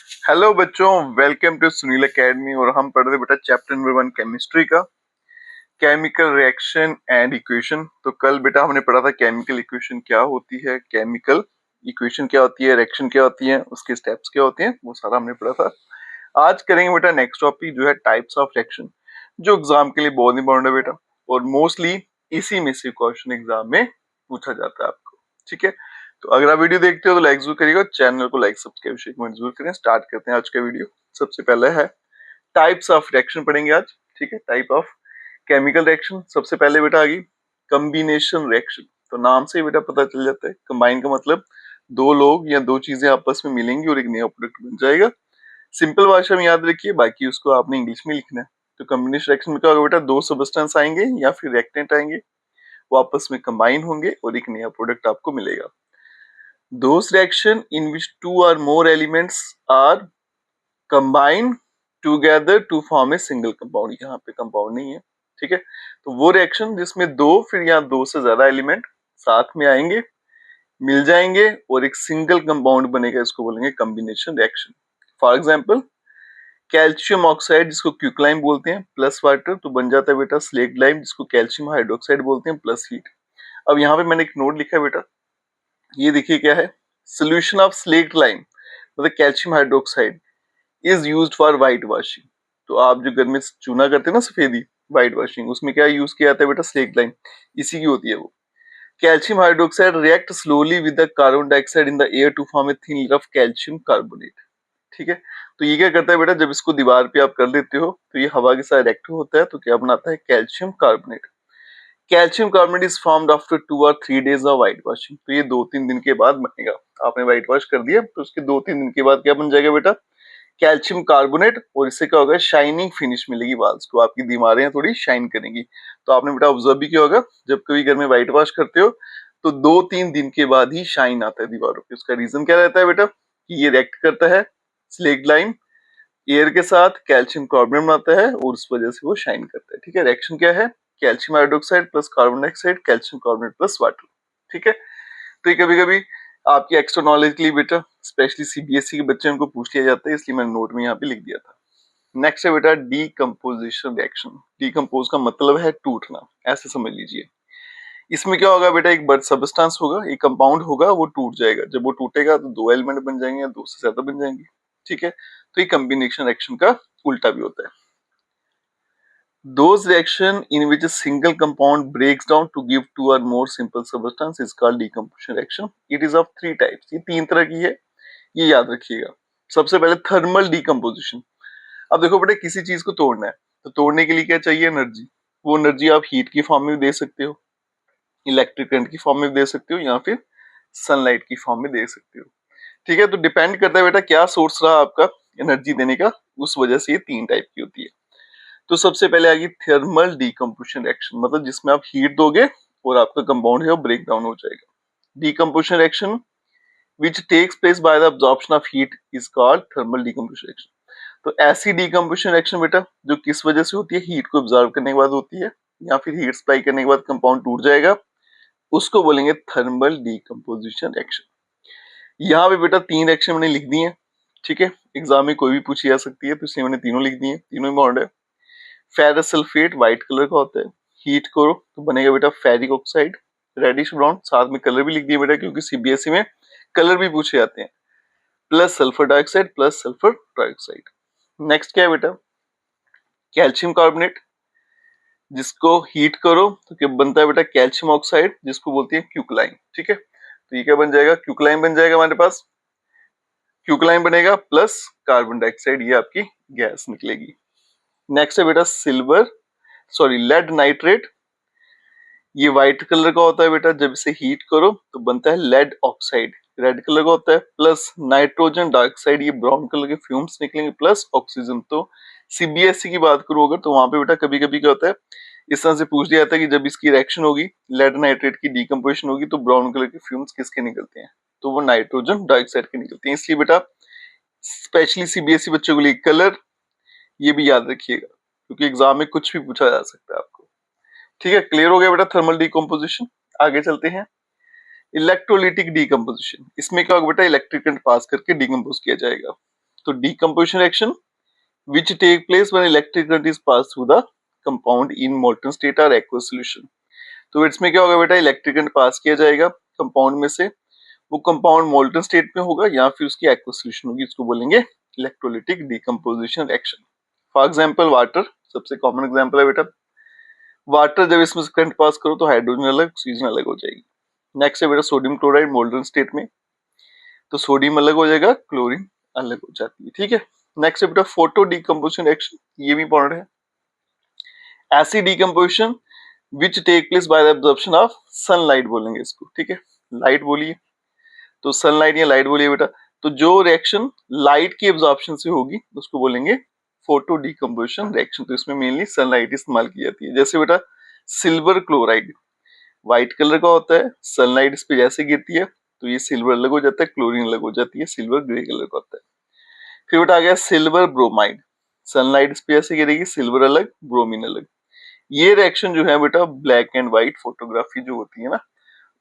Hello बच्चों, welcome to Sunil academy. और हम पढ़ रहे बेटा चैप्टर नंबर 1 केमिस्ट्री का, केमिकल रिएक्शन एंड इक्वेशन। तो कल बेटा हमने पढ़ा था केमिकल इक्वेशन क्या होती है, केमिकल इक्वेशन क्या होती है, रिएक्शन क्या होती है, उसके स्टेप्स क्या होते हैं, वो सारा हमने पढ़ा था। आज करेंगे बेटा नेक्स्ट टॉपिक जो है टाइप्स ऑफ रिएक्शन, जो एग्जाम के लिए बहुत इंपॉर्टेंट है बेटा। और मोस्टली इसी में से क्वेश्चन एग्जाम में पूछा जाता है आपको। ठीक है, तो अगर आप वीडियो देखते हो तो लाइक जरूर करिएगा, चैनल को लाइक सब्सक्राइब शेयर कमेंट जरूर करें। स्टार्ट करते हैं आज का वीडियो। सबसे पहले है टाइप्स ऑफ रिएक्शन पढ़ेंगे आज। ठीक है, टाइप ऑफ केमिकल रिएक्शन। सबसे पहले बेटा आ गई कॉम्बिनेशन रिएक्शन। तो नाम से ही बेटा पता चल जाता है, कंबाइन का मतलब दो लोग या दो चीजें आपस में मिलेंगी और एक नया प्रोडक्ट बन जाएगा। सिंपल भाषा में याद रखिए, बाकी उसको आपने इंग्लिश में लिखना है। तो कॉम्बिनेशन रिएक्शन में क्या होगा बेटा, दो सब्सटेंस आएंगे या फिर रिएक्टेंट आएंगे, वो आपस में कंबाइन होंगे और एक नया प्रोडक्ट आपको मिलेगा। Those reaction in which two or more elements are combined together to form a single compound। यहाँ पे कंपाउंड नहीं है, ठीक है। तो वो रिएक्शन जिसमें दो फिर या दो से ज्यादा एलिमेंट साथ में आएंगे, मिल जाएंगे और एक सिंगल कंपाउंड बनेगा, इसको बोलेंगे combination reaction. For example calcium oxide जिसको क्विकलाइम बोलते हैं प्लस वाटर, तो बन जाता है बेटा स्लेक्ट लाइम जिसको कैल्शियम हाइड्रोक्साइड बोलते हैं प्लस हीट। अब यहाँ पे मैंने एक नोट लिखा है बेटा, ये देखिए क्या है, सोल्यूशन ऑफ स्लेक्ट लाइम मतलब calcium hydroxide is used for white washing. तो आप जो घर में चूना करते हैं ना सफेदी, व्हाइट वॉशिंग, उसमें क्या यूज किया जाता है बेटा, स्लेक्ट लाइम, इसी की होती है वो। Calcium hydroxide react slowly with the carbon dioxide in the air to form a thin layer of calcium carbonate. ठीक है, तो ये क्या करता है बेटा, जब इसको दीवार पे आप कर देते हो तो ये हवा के साथ रिएक्ट होता है, तो क्या बनाता है, calcium carbonate. Calcium carbonate is formed after 2 or 3 days of white washing. तो ये 2-3 दिन के बाद बनेगा। आपने व्हाइट वॉश कर दिया तो उसके 2-3 दिन के बाद क्या बन जाएगा बेटा, कैल्शियम कार्बोनेट। और इससे क्या होगा, शाइनिंग फिनिश मिलेगी वाल्स को, आपकी दीवारें थोड़ी शाइन करेंगी। तो आपने बेटा ऑब्जर्व भी किया होगा, जब कभी घर में व्हाइट वॉश करते हो तो 2-3 दिन के बाद ही शाइन आता है दीवारों पे। उसका रीजन क्या रहता है बेटा, कि ये रिएक्ट करता है स्लेक्ट लाइम एयर के साथ, कैल्शियम कार्बोनेट बनाता है और उस वजह से वो शाइन करता है। ठीक है, रिएक्शन क्या है, calcium hydroxide plus carbon dioxide, calcium carbonate plus water. ठीक है, तो ये कभी कभी आपकी एक्स्ट्रा नॉलेज के लिए बेटा, स्पेशली सीबीएसई के बच्चे, उनको पूछ लिया जाता है, इसलिए मैंने नोट में यहाँ पे लिख दिया था। नेक्स्ट है बेटा डीकम्पोजिशन रिएक्शन। डीकम्पोज का मतलब है टूटना, ऐसे समझ लीजिए। इसमें क्या होगा बेटा, एक बड़ सबस्टेंस होगा, एक कंपाउंड होगा, वो टूट जाएगा। जब वो टूटेगा तो दो एलिमेंट बन जाएंगे या दो से ज्यादा बन जाएंगे। ठीक है, तो ये कॉम्बिनेशन रिएक्शन का उल्टा भी होता है। Those reaction in which a single compound breaks down to give two or more simple substance is called decomposition reaction. It is of 3 types। ये 3 तरह की है, ये याद रखिएगा। सबसे पहले थर्मल डिकम्पोजिशन। अब देखो बेटा, किसी चीज को तोड़ना है तो तोड़ने के लिए क्या चाहिए, एनर्जी। वो एनर्जी आप हीट की फॉर्म में भी दे सकते हो, इलेक्ट्रिक करंट की फॉर्म में भी दे सकते हो, या फिर सनलाइट की फॉर्म में दे सकते हो। ठीक है, तो डिपेंड करता है बेटा क्या सोर्स रहा आपका एनर्जी देने का, उस वजह से ये 3 टाइप की होती है। तो सबसे पहले आ गई थर्मल डिकम्पोजिशन रिएक्शन, मतलब जिसमें आप हीट दोगे और आपका कंपाउंड है वो ब्रेक डाउन हो जाएगा। Decomposition reaction which takes place by the absorption of heat is called thermal decomposition reaction। तो ऐसी डिकम्पोजिशन रिएक्शन बेटा जो किस वजह से होती है, हीट को ऑब्जर्व करने के बाद होती है, या फिर हीट सप्लाई करने के बाद कंपाउंड टूट जाएगा, उसको बोलेंगे थर्मल डिकम्पोजिशन रिएक्शन। यहाँ पे बेटा 3 रिएक्शन मैंने लिख दी है। ठीक है, एग्जाम में कोई भी पूछी जा सकती है, तो इसलिए मैंने तीनों लिख दी है, तीनों इंपॉर्टेंट है। फेरस सल्फेट व्हाइट कलर का होता है, हीट करो तो बनेगा बेटा फेरिक ऑक्साइड रेडिश ब्राउन। साथ में कलर भी लिख दिया बेटा, क्योंकि सीबीएसई में कलर भी पूछे जाते हैं। Plus sulphur dioxide plus sulphur trioxide. Next क्या है बेटा, कैल्शियम कार्बोनेट, जिसको हीट करो तो क्या बनता है बेटा, कैल्शियम ऑक्साइड जिसको बोलते हैं क्विकलाइम। ठीक है, तो ये क्या बन जाएगा, क्विकलाइम बन जाएगा हमारे पास। क्विकलाइम बनेगा प्लस कार्बन डाइऑक्साइड, ये आपकी गैस निकलेगी। नेक्स्ट है बेटा सिल्वर सॉरी लेड नाइट्रेट। ये व्हाइट कलर का होता है बेटा, जब इसे हीट करो तो बनता है लेड ऑक्साइड, रेड कलर का होता है। प्लस नाइट्रोजन डाइऑक्साइड, ये ब्राउन कलर के फ्यूम्स निकलेंगे, प्लस ऑक्सीजन। तो सीबीएसई की बात करूं अगर, तो वहां पे बेटा कभी कभी क्या होता है, इस तरह से पूछ दिया जाता है कि जब इसकी रिएक्शन होगी, लेड नाइट्रेट की डिकम्पोजिशन होगी, तो ब्राउन कलर के फ्यूम्स किसके निकलते हैं, तो वो नाइट्रोजन डाइऑक्साइड के निकलते हैं। इसलिए बेटा स्पेशली सीबीएसई बच्चों के लिए कलर ये भी याद रखिएगा, क्योंकि एग्जाम में कुछ भी पूछा जा सकता है आपको। ठीक है, क्लियर हो गया बेटा थर्मल डिकम्पोजिशन। आगे चलते हैं इलेक्ट्रोलिटिक डिकम्पोजिशन। इसमें क्या होगा बेटा, इलेक्ट्रिक करंट पास करके डिकम्पोज किया जाएगा। तो decomposition reaction which take place when electric current is passed through the compound in molten state or aqueous solution। तो इसमें क्या होगा बेटा, इलेक्ट्रिक करंट पास किया जाएगा कंपाउंड में से, वो कंपाउंड मोल्टन स्टेट में होगा या फिर उसकी एक्वस सॉल्यूशन होगी, इसको बोलेंगे electrolytic decomposition reaction. For example water सबसे कॉमन एग्जांपल है बेटा, वाटर जब इसमें से करंट पास करो तो हाइड्रोजन अलग ऑक्सीजन अलग हो जाएगी। नेक्स्ट है बेटा सोडियम क्लोराइड मोल्टन स्टेट में, तो सोडियम अलग हो जाएगा, क्लोरीन अलग हो जाती है, ठीक है। नेक्स्ट है बेटा फोटो डीकम्पोजिशन रिएक्शन, ये भी इंपॉर्टेंट है। Acid decomposition which take place by the absorption of sunlight बोलेंगे इसको, ठीक है। लाइट बोलिए तो सनलाइट या लाइट बोलिए बेटा, तो जो रिएक्शन लाइट की एब्जॉर्प्शन से होगी उसको बोलेंगे फोटो डीकम्पोजिशन रिएक्शन। तो इसमें मेनली सनलाइट इस्तेमाल की जाती है। जैसे बेटा सिल्वर क्लोराइड व्हाइट कलर का होता है, सनलाइट इस पे जैसे गिरती है तो ये सिल्वर अलग हो जाता है, क्लोरीन अलग हो जाती है, सिल्वर ग्रे कलर का होता है। फिर बेटा आ गया सिल्वर ब्रोमाइड, सनलाइट इस पे ऐसे गिरेगी, सिल्वर अलग ब्रोमीन अलग। ये रिएक्शन जो है बेटा ब्लैक एंड व्हाइट फोटोग्राफी जो होती है ना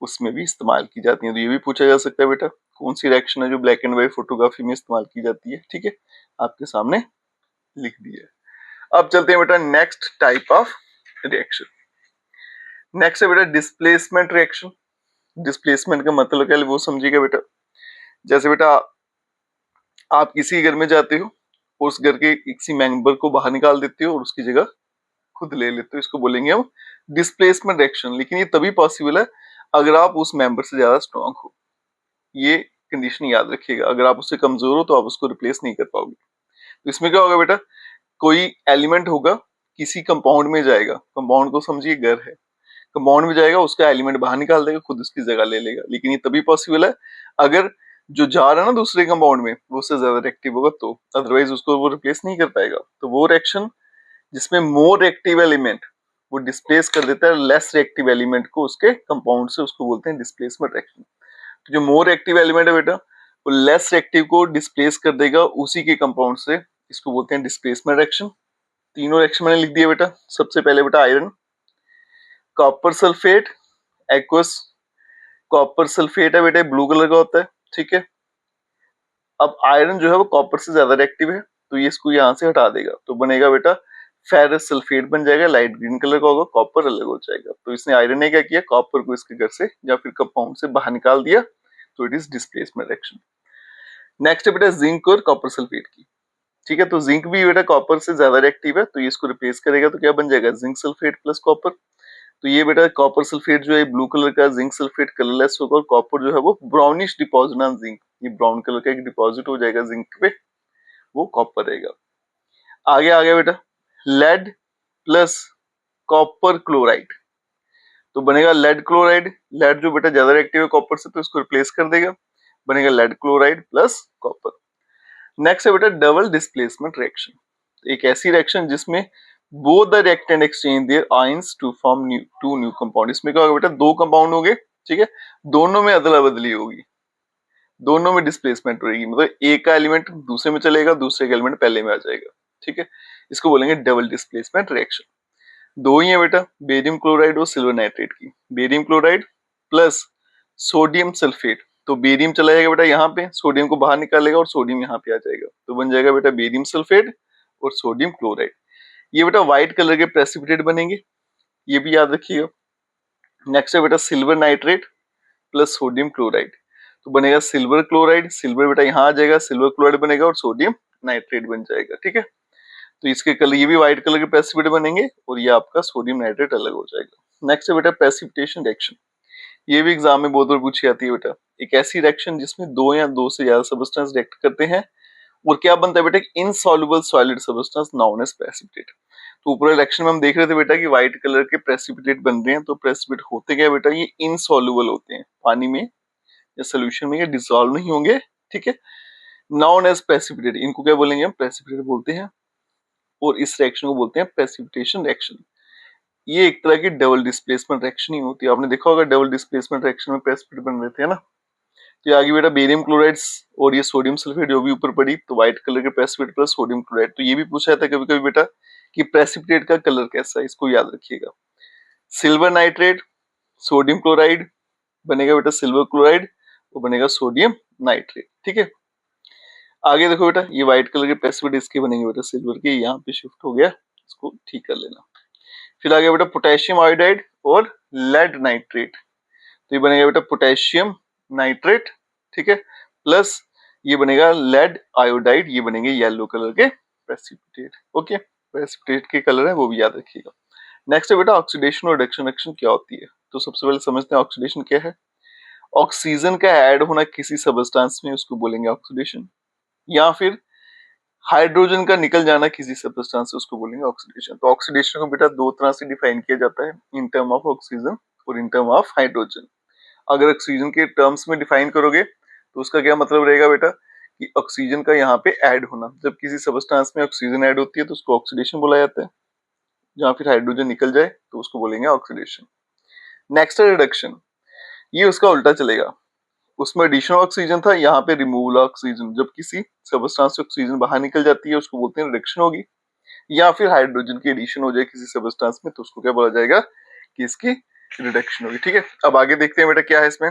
उसमें भी इस्तेमाल की जाती है। तो ये भी पूछा जा सकता है बेटा कौन सी रिएक्शन है जो ब्लैक एंड व्हाइट फोटोग्राफी में इस्तेमाल की जाती है, ठीक है, आपके सामने लिख दिया है। अब चलते हैं बेटा next type of reaction. Next है बेटा डिस्प्लेसमेंट रिएक्शन। डिस्प्लेसमेंट का मतलब क्या है वो समझिएगा बेटा। जैसे बेटा आप किसी घर में जाते हो, उस घर के किसी मेंबर को बाहर निकाल देते हो और उसकी जगह खुद ले लेते हो, इसको बोलेंगे हम डिस्प्लेसमेंट रिएक्शन। लेकिन ये तभी पॉसिबल है अगर आप उस मेंबर से ज्यादा स्ट्रांग हो, ये कंडीशन याद रखिएगा। अगर आप उससे कमजोर हो तो आप उसको रिप्लेस नहीं कर पाओगे। तो इसमें क्या होगा बेटा, कोई एलिमेंट होगा किसी कंपाउंड में जाएगा, कंपाउंड को समझिए घर है, कंपाउंड में जाएगा उसका एलिमेंट बाहर निकाल देगा, खुद उसकी जगह ले लेगा। लेकिन ये तभी पॉसिबल है अगर जो जा रहा है ना दूसरे कंपाउंड में वो उससे ज्यादा रिएक्टिव होगा, तो अदरवाइज उसको वो रिप्लेस नहीं कर पाएगा। तो वो रिएक्शन जिसमें मोर रिएक्टिव एलिमेंट वो डिस्प्लेस कर देता है लेस रिएक्टिव एलिमेंट को उसके कंपाउंड से, उसको बोलते हैं डिस्प्लेसमेंट रिएक्शन। तो जो मोर रिएक्टिव एलिमेंट है बेटा वो लेस रिएक्टिव को डिस्प्लेस कर देगा उसी के कंपाउंड से, इसको बोलते हैं डिस्प्लेसमेंट रिएक्शन। तीनों रिएक्शन मैंने लिख दिया बेटा। सबसे पहले बेटा iron, copper sulphate aqueous, copper sulphate है बेटा ब्लू कलर का होता है, ठीक है। अब आयरन जो है वो कॉपर से ज्यादा रिएक्टिव है तो ये इसको यहाँ से हटा देगा, तो बनेगा बेटा फेरस सल्फेट बन जाएगा, लाइट ग्रीन कलर का होगा, कॉपर अलग हो जाएगा। तो इसने आयरन ने क्या किया, कॉपर को इसके घर से या फिर कंपाउंड से बाहर निकाल दिया, तो it is displacement reaction. Next है बेटा जिंक और कॉपर सल्फेट की, ठीक है। तो जिंक भी बेटा कॉपर से ज्यादा रिएक्टिव है तो ये इसको रिप्लेस करेगा, तो क्या बन जाएगा जिंक सल्फेट प्लस कॉपर। तो ये बेटा कॉपर सल्फेट जो है ब्लू कलर का, जिंक सल्फेट कलरलेस होगा और कॉपर जो है वो ब्राउनिश डिपॉजिट ऑन जिंक, ये ब्राउन कलर का एक डिपॉजिट हो जाएगा जिंक पे, वो कॉपर रहेगा। आगे आ गया बेटा लेड प्लस कॉपर क्लोराइड, तो बनेगा लेड क्लोराइड। लेड जो बेटा ज्यादा रिएक्टिव है कॉपर से तो इसको रिप्लेस कर देगा, बनेगा lead chloride plus copper. Next है बेटा डबल डिस्प्लेसमेंट रिएक्शन, एक ऐसी रिएक्शन जिसमें both the reactant exchange their ions to form two new compound. इसमें क्या होगा बेटा, दो कंपाउंड होंगे, ठीक है, दोनों में अदला बदली होगी, दोनों में डिस्प्लेसमेंट रहेगी, मतलब एक का एलिमेंट दूसरे में चलेगा, दूसरे का एलिमेंट पहले में आ जाएगा, ठीक है। इसको बोलेंगे डबल डिस्प्लेसमेंट रिएक्शन। दो ही है बेटा, बेरियम क्लोराइड और सिल्वर नाइट्रेट की। Barium chloride plus sodium sulphate, तो बेरियम चला जाएगा बेटा यहाँ पे, सोडियम को बाहर निकालेगा और सोडियम यहाँ पे आ जाएगा, तो बन जाएगा बेटा बेरियम सल्फेट और सोडियम क्लोराइड। ये बेटा व्हाइट कलर के प्रेसिपिटेट बनेंगे, ये भी याद रखिएगा। नेक्स्ट है बेटा silver nitrate plus sodium chloride, तो बनेगा सिल्वर क्लोराइड, सिल्वर बेटा यहाँ आ जाएगा, सिल्वर क्लोराइड बनेगा और सोडियम नाइट्रेट बन जाएगा, ठीक है। तो इसके कलर ये भी व्हाइट कलर के प्रेसिपिटेट बनेंगे और ये आपका सोडियम नाइट्रेट अलग हो जाएगा। नेक्स्ट है बेटा प्रेसिपिटेशन रिएक्शन, ये भी एग्जाम में बहुत बार पूछी जाती है बेटा, एक ऐसी रिएक्शन जिसमें दो या दो से ज्यादा सब्सटेंस रिएक्ट करते हैं और क्या बनता है बेटा insoluble solid substance known as precipitate. तो ऊपर रिएक्शन में हम देख रहे थे बेटा कि व्हाइट कलर के प्रेसिपिटेट बन रहे हैं, तो प्रेसिपिटेट होते क्या बेटा, ये इनसॉल्युबल होते हैं, पानी में या सोल्यूशन में ये डिसॉल्व नहीं होंगे, ठीक है, नोन एज प्रेसिपिटेट, इनको क्या बोलेंगे हम प्रेसिपिटेट बोलते हैं, और इस रिएक्शन को बोलते हैं प्रेसिपिटेशन रिएक्शन। ये एक तरह की डबल डिस्प्लेसमेंट रिएक्शन ही होती है, आपने देखा होगा डबल डिस्प्लेसमेंट रिएक्शन में प्रेसिपिटेट बन रहे थे ना। तो आगे बेटा बेरियम क्लोराइड्स और ये सोडियम सल्फेट जो भी ऊपर पड़ी, तो व्हाइट कलर के प्रेसिपिटेट प्लस सोडियम क्लोराइड। तो ये भी पूछा जाता है कभी कभी बेटा कि प्रेसिपिटेट का कलर कैसा है, इसको याद रखिएगा। सिल्वर नाइट्रेट सोडियम क्लोराइड बनेगा बेटा सिल्वर क्लोराइड, वो बनेगा सोडियम नाइट्रेट, ठीक है। आगे देखो बेटा, ये व्हाइट कलर के प्रेसिपिटेट इसके बनेंगे बेटा सिल्वर के, यहाँ पे शिफ्ट हो गया, इसको ठीक कर लेना। फिर आ गया बेटा पोटेशियम आयोडाइड और लेड नाइट्रेट, तो ये बनेगा बेटा पोटेशियम नाइट्रेट, ठीक है, प्लस ये बनेगा लेड आयोडाइड, ये बनेंगे येलो कलर के प्रेसिपिटेट। ओके, प्रेसिपिटेट के कलर है वो भी याद रखिएगा। नेक्स्ट है बेटा ऑक्सीडेशन और रिडक्शन। रिडक्शन क्या होती है, तो सबसे पहले समझते हैं ऑक्सीडेशन क्या है। ऑक्सीजन का ऐड होना किसी सब्सटेंस में, उसको बोलेंगे ऑक्सीडेशन, या फिर हाइड्रोजन का निकल जाना किसी सब्सटेंस से, उसको बोलेंगे ऑक्सीडेशन। तो ऑक्सीडेशन को बेटा दो तरह से डिफाइन किया जाता है, इन टर्म ऑफ ऑक्सीजन और इन टर्म ऑफ हाइड्रोजन। अगर ऑक्सीजन के टर्म्स में डिफाइन करोगे तो उसका क्या मतलब रहेगा बेटा कि ऑक्सीजन का यहाँ पे ऐड होना, जब किसी सब्सटेंस में ऑक्सीजन ऐड होती है तो उसको ऑक्सीडेशन बोला जाता है, जहाँ फिर हाइड्रोजन निकल जाए तो उसको बोलेंगे ऑक्सीडेशन। नेक्स्ट है रिडक्शन, ये उसका उल्टा चलेगा, उसमें एडिशन ऑक्सीजन था, यहाँ पे रिमूवल ऑक्सीजन, जब किसी सब्सटेंस से ऑक्सीजन बाहर निकल जाती है उसको बोलते हैं रिडक्शन होगी, या फिर हाइड्रोजन की एडिशन हो जाए किसी सब्सटेंस में तो उसको क्या बोला जाएगा कि इसकी रिडक्शन होगी। ठीक है, अब आगे देखते हैं बेटा क्या है इसमें,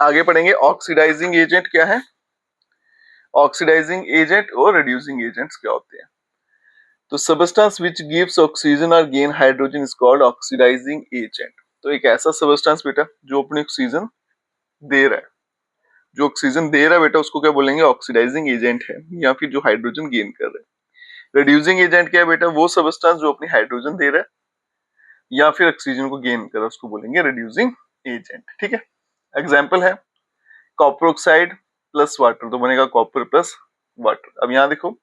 आगे पढ़ेंगे ऑक्सीडाइजिंग एजेंट क्या है, ऑक्सीडाइजिंग एजेंट और रिड्यूसिंग एजेंट्स क्या होते हैं। तो सबस्टेंस विच गिव्स ऑक्सीजन और gain hydrogen is called oxidising agent. तो एक ऐसा सबस्टेंस बेटा जो अपने ऑक्सीजन दे रहा है, जो ऑक्सीजन दे रहा है बेटा उसको क्या बोलेंगे ऑक्सीडाइजिंग एजेंट है, या फिर जो हाइड्रोजन गेन कर रहा है। रिड्यूसिंग एजेंट क्या है बेटा, वो सबस्टेंस जो अपनी हाइड्रोजन दे रहा है या फिर ऑक्सीजन को गेन कर रहा है उसको बोलेंगे रिड्यूसिंग एजेंट। ठीक है, एग्जांपल है कॉपर ऑक्साइड प्लस वाटर, तो बनेगा कॉपर प्लस वाटर। अब यहाँ देखो,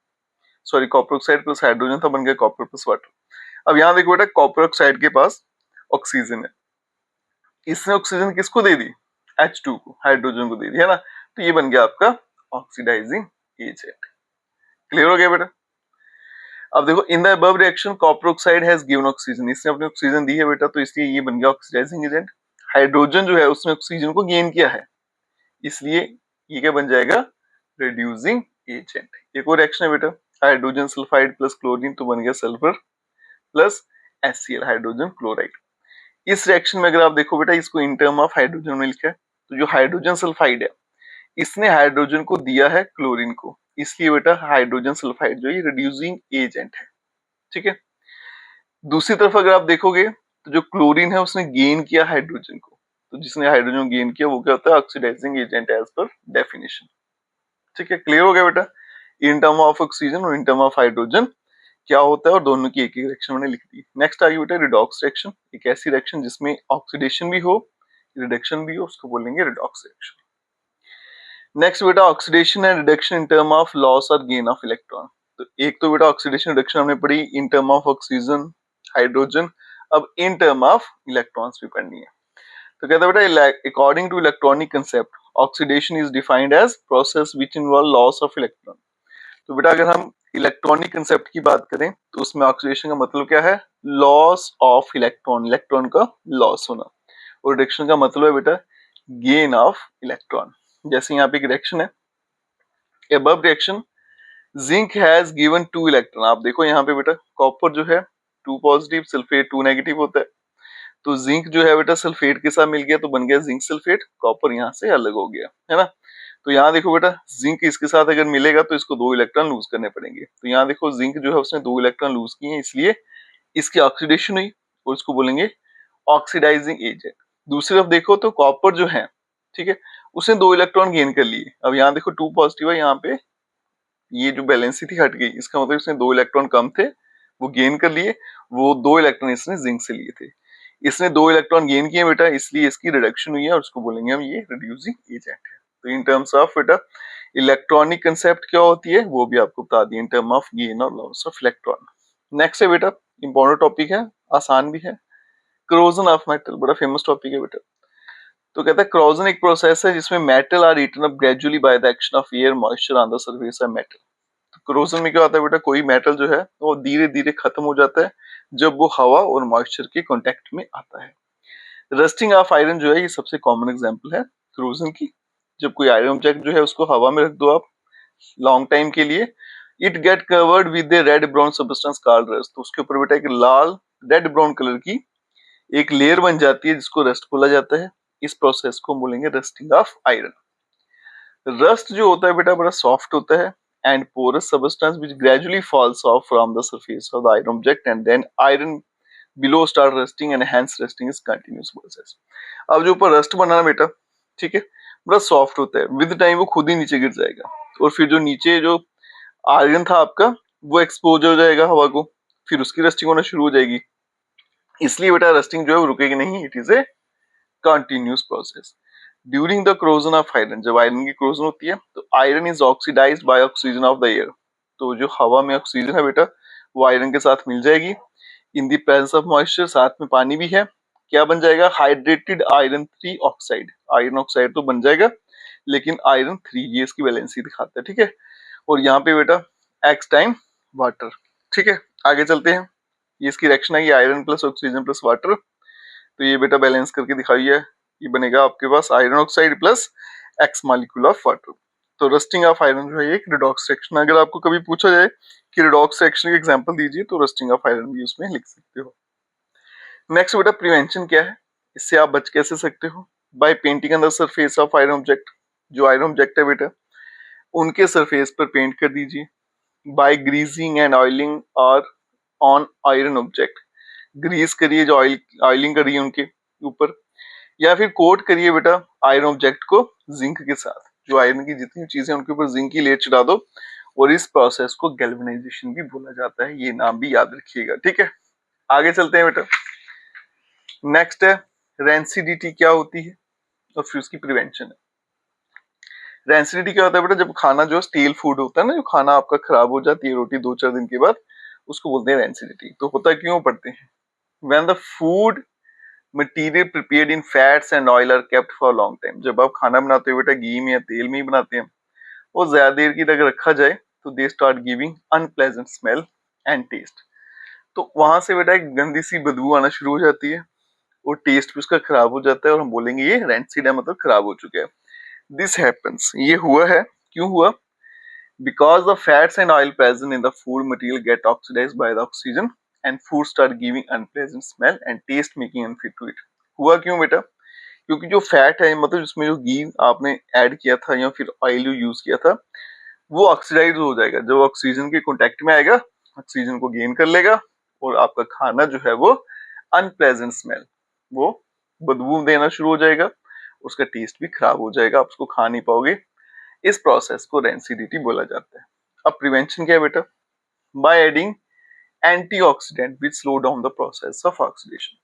sorry copper oxide plus hydrogen था, बन गया कॉपर प्लस वाटर। अब यहाँ देखो बेटा कॉपर ऑक्साइड के पास ऑक्सीजन है, इसने ऑक्सीजन किसको दे दी, H2 को, हाइड्रोजन को दे दी है ना, तो ये बन गया आपका ऑक्सीडाइजिंग एजेंट। क्लियर हो गया बेटा। अब देखो in the above reaction copper oxide has given oxygen, इसने अपनी ऑक्सीजन दी है बेटा तो इसलिए ये बन गया ऑक्सीडाइजिंग एजेंट। हाइड्रोजन जो है उसने ऑक्सीजन को गेन किया है, इसलिए ये क्या बन जाएगा रिड्यूसिंग एजेंट। एक और रिएक्शन है बेटा हाइड्रोजन सल्फाइड प्लस क्लोरीन, तो बन गया sulphur plus HCl hydrogen chloride. इस रिएक्शन में अगर आप देखो बेटा इसको इन टर्म ऑफ हाइड्रोजन में लिखा है, तो जो हाइड्रोजन सल्फाइड है इसने हाइड्रोजन को दिया है क्लोरीन को, इसलिए बेटा हाइड्रोजन सल्फाइड जो है रिड्यूसिंग एजेंट है। ठीक है, दूसरी तरफ अगर आप देखोगे तो जो क्लोरीन है उसने गेन किया हाइड्रोजन को, तो जिसने हाइड्रोजन गेन किया वो क्या होता है oxidising agent as per definition. ठीक है, क्लियर हो गया बेटा इन टर्म ऑफ ऑक्सीजन और इन टर्म ऑफ हाइड्रोजन क्या होता है, और दोनों की एक एक रिएक्शन मैंने लिख दी। नेक्स्ट आ गई बेटा रिडॉक्स रिएक्शन, एक ऐसी रिएक्शन जिसमें ऑक्सीडेशन भी हो रिडक्शन भी हो, उसको बोलेंगे रिडॉक्स रिएक्शन। नेक्स्ट बेटा oxidation and reduction in term of loss और गेन ऑफ इलेक्ट्रॉन। तो एक तो बेटा ऑक्सीडेशन रिडक्शन हमने पढ़ी in term of oxygen hydrogen, अब इन टर्म ऑफ इलेक्ट्रॉन्स भी पढ़नी है। तो कहता है बेटा according to electronic concept oxidation is defined as process which involve loss of electron. तो बेटा अगर हम इलेक्ट्रॉनिक कंसेप्ट की बात करें तो उसमें ऑक्सीडेशन का मतलब क्या है, लॉस ऑफ इलेक्ट्रॉन, इलेक्ट्रॉन का लॉस होना, और रिडक्शन का मतलब है बेटा गेन ऑफ इलेक्ट्रॉन। जैसे यहाँ पे एक रिएक्शन है, above reaction zinc has given 2 electron. आप देखो यहाँ पे बेटा कॉपर जो है 2 पॉजिटिव, सल्फेट 2 नेगेटिव होता है, तो जिंक जो है बेटा सल्फेट के साथ मिल गया तो बन गया जिंक सल्फेट, कॉपर यहाँ से अलग हो गया है ना। तो यहाँ देखो बेटा जिंक इसके साथ अगर मिलेगा तो इसको 2 इलेक्ट्रॉन लूज करने पड़ेंगे, तो यहाँ देखो जिंक जो है उसने 2 इलेक्ट्रॉन लूज किए हैं, इसलिए इसकी ऑक्सीडेशन हुई और इसको बोलेंगे ऑक्सीडाइजिंग एजेंट। दूसरी तरफ देखो तो कॉपर जो है, ठीक है, उसने 2 इलेक्ट्रॉन गेन कर लिए। अब यहाँ देखो 2 पॉजिटिव है, यहाँ पे ये जो बैलेंसी थी हट गई, इसका मतलब इसने 2 इलेक्ट्रॉन कम थे वो गेन कर लिए, वो 2 इलेक्ट्रॉन इसने जिंक से लिए थे, इसने 2 इलेक्ट्रॉन गेन किए बेटा इसलिए इसकी रिडक्शन हुई है और उसको बोलेंगे हम ये रिड्यूसिंग एजेंट है। तो इन टर्म्स ऑफ बेटा इलेक्ट्रॉनिक कंसेप्ट क्या होती है वो भी आपको बता दिए इन टर्म ऑफ गेन और लॉस ऑफ इलेक्ट्रॉन। नेक्स्ट है बेटा इंपॉर्टेंट टॉपिक है, आसान भी है, क्रोजन ऑफ मेटल, बड़ा फेमस टॉपिक है बेटा। तो कहता है क्रोजन एक प्रोसेस है जिसमें metal are eaten up gradually by the action of air moisture on the surface of metal. तो क्रोजन में क्या होता है बेटा, कोई मेटल जो है वो धीरे धीरे खत्म हो जाता है जब वो हवा और मॉइस्चर के कांटेक्ट में आता है। रस्टिंग ऑफ आयरन जो है ये सबसे कॉमन एग्जांपल है क्रोजन की। जब कोई आयरन ऑब्जेक्ट जो है उसको हवा में रख दो आप लॉन्ग टाइम के लिए, it get covered with A red brown substance called rust. तो उसके ऊपर बेटा एक लाल रेड ब्राउन कलर की एक लेयर बन जाती है जिसको रस्ट बोला जाता है। इस प्रोसेस को बोलेंगे रस्टिंग ऑफ आयरन। रस्ट जो होता है बेटा बड़ा सॉफ्ट होता है and porous substance which gradually falls off from the surface of the iron object and then iron below start rusting and hence rusting is continuous process. अब जो ऊपर रस्ट बना ना बेटा, ठीक है, बड़ा सॉफ्ट होता है, विद टाइम वो खुद ही नीचे गिर जाएगा और फिर जो नीचे जो आयरन था आपका वो एक्सपोज हो जाएगा हवा को, फिर उसकी रस्टिंग होना शुरू हो जाएगी। इसलिए बेटा रस्टिंग जो है वो रुकेगी नहीं, it is a continuous process. During the corrosion of iron, जब आयरन की क्रोजन होती है तो iron is oxidised by oxygen of the air. तो जो हवा में ऑक्सीजन है बेटा वो आयरन के साथ मिल जाएगी। इन दी प्रेजेंस ऑफ मॉइस्चर, साथ में पानी भी है, क्या बन जाएगा, hydrated iron 3 oxide. Iron oxide तो बन जाएगा लेकिन आयरन 3 ये इसकी वैलेंसी दिखाता है, ठीक है। और यहाँ पे बेटा एक्स टाइम वाटर, ठीक है। आगे चलते हैं, ये इसकी रिएक्शन है, iron plus oxygen plus water. तो ये बेटा बैलेंस करके दिखाई है, ये बनेगा आपके पास iron oxide plus x molecule of water. तो रस्टिंग ऑफ आयरन जो है एक रिडॉक्स रिएक्शन। अगर आपको कभी पूछा जाए कि रिडॉक्स रिएक्शन का एग्जांपल दीजिए तो रस्टिंग ऑफ आयरन भी उसमें लिख सकते हो। नेक्स्ट बेटा प्रिवेंशन क्या है, इससे आप बच कैसे सकते हो, by painting on the surface of iron object. जो आयरन ऑब्जेक्ट है बेटा उनके सरफेस पर पेंट कर दीजिए। बाय ग्रीजिंग एंड ऑयलिंग और ऑन आयरन ऑब्जेक्ट, ग्रीस करिए, जो ऑयलिंग करिए उनके ऊपर, या फिर कोट करिए बेटा आयरन ऑब्जेक्ट को जिंक के साथ। जो आयरन की जितनी चीजें उनके ऊपर जिंक की लेयर चढ़ा दो, और इस प्रोसेस को गैल्वेनाइजेशन भी बोला जाता है, ये नाम भी याद रखिएगा, ठीक है। आगे चलते हैं बेटा, नेक्स्ट है रेंसिडिटी क्या होती है और फिर उसकी प्रिवेंशन है। रेंसिडिटी क्या होता है बेटा, जब खाना जो स्टील फूड होता है ना, जो खाना आपका खराब हो जाती है रोटी 2-4 दिन के बाद, उसको बोलते हैं रेंसिडिटी। तो होता क्यों पढ़ते हैं, when the food material prepared in fats and oil are kept for long time. जब आप खाना बनाते हो बेटा घी में या तेल में ही बनाते हैं, वो ज्यादा देर की तक रखा जाए तो they start giving unpleasant smell and taste. तो वहां से बेटा एक गंदी सी बदबू आना शुरू हो जाती है और टेस्ट भी उसका खराब हो जाता है और हम बोलेंगे ये रेंसिड है, मतलब खराब हो चुका है। दिस हैपेंस, ये हुआ है, क्यों हुआ, because the fats and oil present in the food material get oxidized by the oxygen and food start giving unpleasant smell and taste making unfit to eat। हुआ क्यों बेटा, क्योंकि जो फैट है मतलब जिसमें जो घी आपने ऐड किया था या फिर ऑयल जो यूज किया था वो ऑक्सीडाइज हो जाएगा। जब ऑक्सीजन के कांटेक्ट में आएगा ऑक्सीजन को गेन कर लेगा और आपका खाना जो है वो अनप्लेजेंट स्मेल, वो बदबू देना शुरू हो जाएगा, उसका टेस्ट भी खराब हो जाएगा, आप उसको खा नहीं पाओगे। इस प्रोसेस को रेंसिडिटी बोला जाता है। अब प्रिवेंशन क्या है बेटा, by adding antioxidant which slow down the process of oxidation.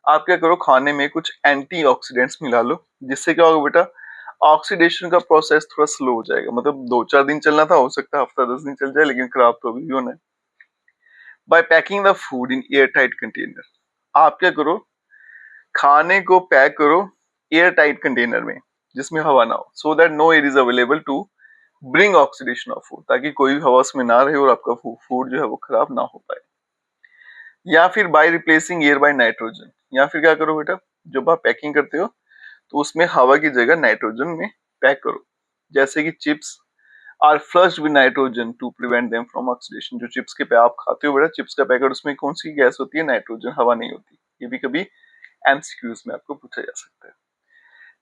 आप क्या करो, खाने में कुछ एंटीऑक्सीडेंट्स मिला लो, जिससे क्या होगा बेटा, ऑक्सीडेशन का प्रोसेस थोड़ा स्लो हो जाएगा। मतलब 2-4 दिन चलना था, हो सकता है हफ्ता 10 दिन चल जाए, लेकिन खराब तो अभी भी होना है। By packing the food in airtight container, आप क्या करो, खाने को पैक करो एयर टाइट कंटेनर में जिसमें हवा ना हो, so that no air is available to bring oxidation of food, ताकि कोई भी हवा उसमें ना रहे और आपका फूड जो है वो खराब ना हो पाए। या फिर by replacing air by nitrogen, या फिर क्या करो बेटा, जब आप पैकिंग करते हो तो उसमें हवा की जगह नाइट्रोजन में पैक करो। जैसे कि chips are flushed with nitrogen to prevent them from oxidation. जो चिप्स के आप खाते हो बेटा, चिप्स का पैकेट, उसमें कौन सी गैस होती है, नाइट्रोजन, हवा नहीं होती। ये भी कभी एमसीक्यूज में आपको पूछा जा सकता है।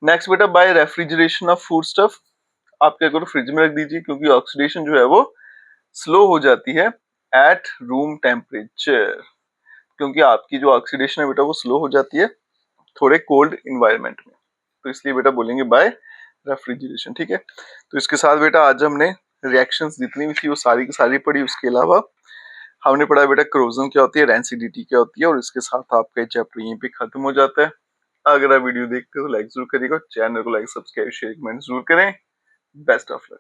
नेक्स्ट बेटा, by refrigeration of food stuff, आप क्या करो, फ्रिज में रख दीजिए, क्योंकि ऑक्सीडेशन जो है वो स्लो हो जाती है एट रूम टेम्परेचर। क्योंकि आपकी जो ऑक्सीडेशन है बेटा वो स्लो हो जाती है थोड़े कोल्ड इन्वायरमेंट में, तो इसलिए बेटा बोलेंगे बाय रेफ्रिजरेशन, ठीक है। तो इसके साथ बेटा आज हमने रिएक्शंस जितनी भी थी वो सारी की सारी पढ़ी। उसके अलावा हमने पढ़ा बेटा क्रोजन क्या होती है, रेंसिडिटी क्या होती है, और इसके साथ आपका चैप्टर यहीं पे खत्म हो जाता है। अगर आप वीडियो देखते हो तो लाइक जरूर करिएगा, चैनल को लाइक सब्सक्राइब शेयर कमेंट जरूर करें। Best of luck.